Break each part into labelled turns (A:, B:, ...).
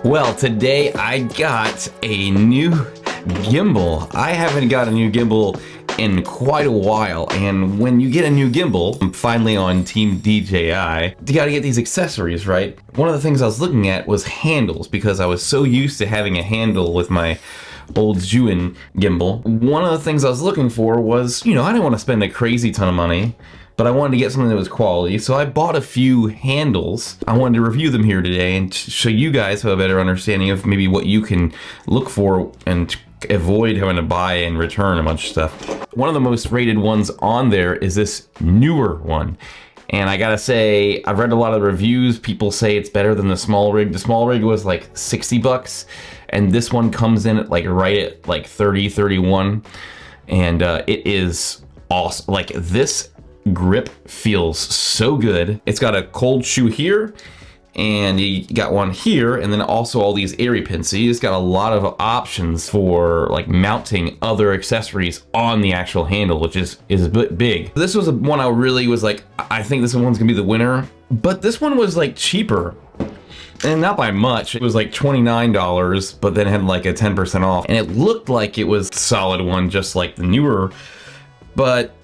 A: Well, today I got a new gimbal. I haven't got a new gimbal in quite a while, and when you get a new gimbal, I'm finally on Team DJI, you gotta get these accessories, right? One of the things I was looking at was handles, because I was so used to having a handle with my old JLwin gimbal. One of the things I was looking for was, I didn't want to spend a crazy ton of money, but I wanted to get something that was quality, so I bought a few handles. I wanted to review them here today and show you guys have a better understanding of maybe what you can look for and avoid having to buy and return a bunch of stuff. One of the most rated ones on there is this Neewer one. And I gotta say, I've read a lot of the reviews. People say it's better than the small rig. The small rig was like 60 bucks, and this one comes in at right at like 30, 31. And it is awesome. Like, this grip feels so good. It's got a cold shoe here, and you got one here, and then also all these airy pins. So you just got a lot of options for like mounting other accessories on the actual handle, which is a bit big. This was one I really was like, I think this one's gonna be the winner. But this one was like cheaper, and not by much. It was like $29, but then had like a 10% off, and it looked like it was a solid one, just like the Neewer. But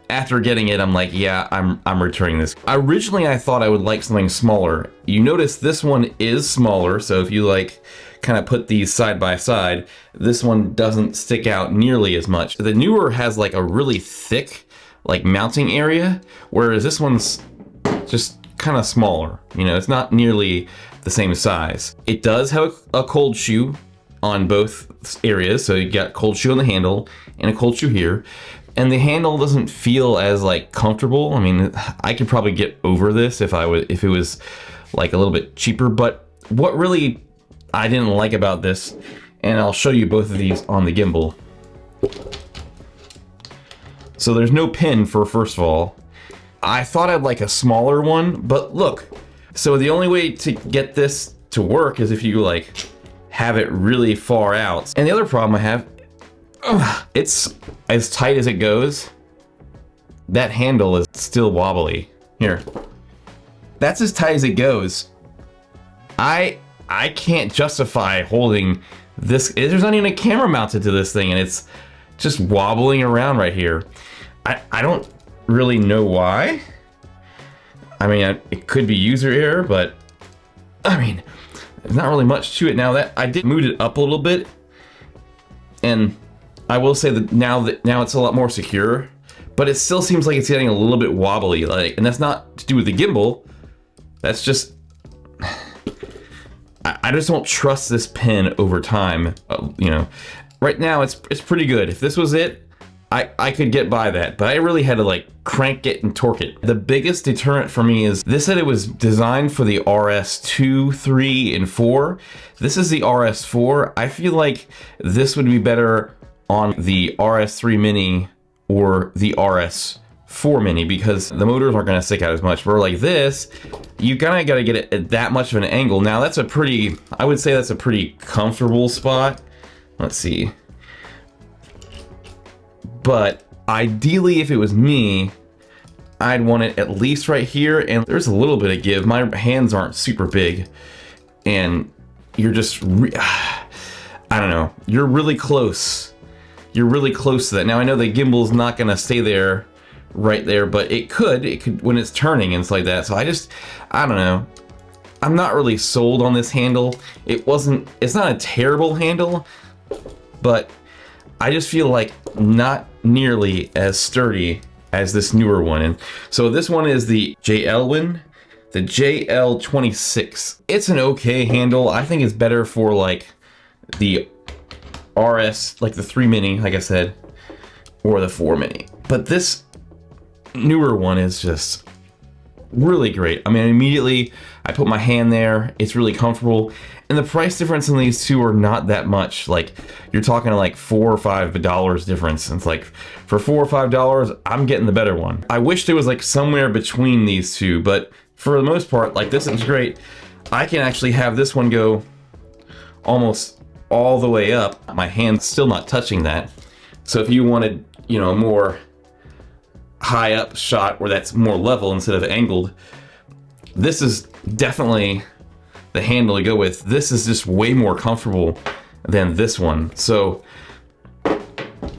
A: after getting it, I'm like, yeah, I'm returning this. Originally, I thought I would like something smaller. You notice this one is smaller, so if you like kind of put these side by side, this one doesn't stick out nearly as much. The Neewer has like a really thick like mounting area, whereas this one's just kind of smaller. It's not nearly the same size. It does have a cold shoe on both areas, so you got cold shoe on the handle and a cold shoe here. And the handle doesn't feel as like comfortable. I mean, I could probably get over this if it was like a little bit cheaper. But what really I didn't like about this, and I'll show you both of these on the gimbal. So there's no pin for, first of all. I thought I'd like a smaller one, but look. So the only way to get this to work is if you like have it really far out. And the other problem I have, it's as tight as it goes. That handle is still wobbly. Here. That's as tight as it goes. I can't justify holding this. There's not even a camera mounted to this thing, and it's just wobbling around right here. I don't really know why. I mean, it could be user error, but I mean, there's not really much to it. Now that I did move it up a little bit, and I will say that now it's a lot more secure, but it still seems like it's getting a little bit wobbly, and that's not to do with the gimbal. That's just, I just don't trust this pin over time. Right now it's pretty good. If this was it, I could get by that, but I really had to like crank it and torque it. The biggest deterrent for me is this said it was designed for the RS2, 3, and 4. This is the RS4. I feel like this would be better on the RS3 Mini or the RS4 Mini, because the motors aren't going to stick out as much. Where like this, you kind of got to get it at that much of an angle. Now that's I would say that's a pretty comfortable spot. Let's see. But ideally, if it was me, I'd want it at least right here, and there's a little bit of give. My hands aren't super big, and you're just, I don't know, you're really close. You're really close to that. Now I know the gimbal's not gonna stay there, right there, but it could when it's turning and stuff like that. So I don't know. I'm not really sold on this handle. It's not a terrible handle, but I just feel like not nearly as sturdy as this Neewer one. And so this one is the JL-win, the JL-26. It's an okay handle. I think it's better for like the RS, like the 3 Mini, like I said, or the 4 Mini. But this Neewer one is just really great. I mean, immediately I put my hand there, it's really comfortable, and the price difference in these two are not that much. Like, you're talking like $4 or $5 difference. It's like, for $4 or $5, I'm getting the better one. I wish there was like somewhere between these two, but for the most part, like, this is great. I can actually have this one go almost all the way up. My hand's still not touching that. So if you wanted, a more high up shot where that's more level instead of angled, this is definitely the handle to go with. This is just way more comfortable than this one. So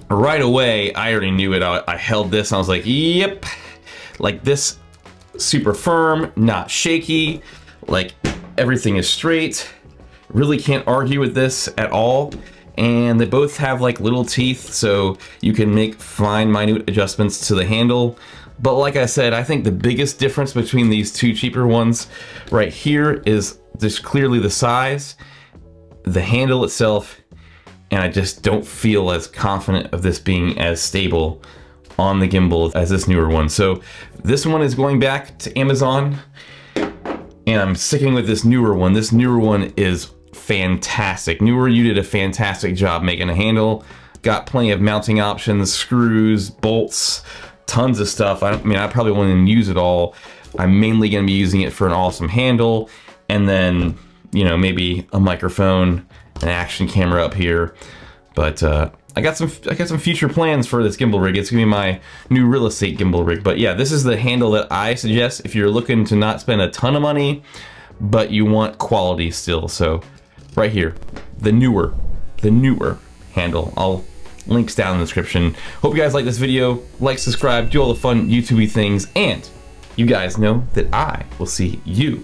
A: right away, I already knew it. I held this and I was like, yep, like this, super firm, not shaky, like everything is straight. Really can't argue with this at all. And they both have like little teeth, so you can make fine, minute adjustments to the handle. But like I said, I think the biggest difference between these two cheaper ones right here is just clearly the size, the handle itself, and I just don't feel as confident of this being as stable on the gimbal as this newer one. So this one is going back to Amazon, and I'm sticking with this newer one. This newer one is fantastic. Neewer, you did a fantastic job making a handle. Got plenty of mounting options, screws, bolts, tons of stuff. I mean, I probably won't even use it all. I'm mainly going to be using it for an awesome handle, and then, you know, maybe a microphone, an action camera up here. But I got some future plans for this gimbal rig. It's gonna be my new real estate gimbal rig. But yeah, this is the handle that I suggest if you're looking to not spend a ton of money, but you want quality still. So right here, the newer handle. I'll links down in the description. Hope you guys like this video. Like, subscribe, do all the fun YouTube-y things, and you guys know that I will see you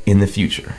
A: in the future.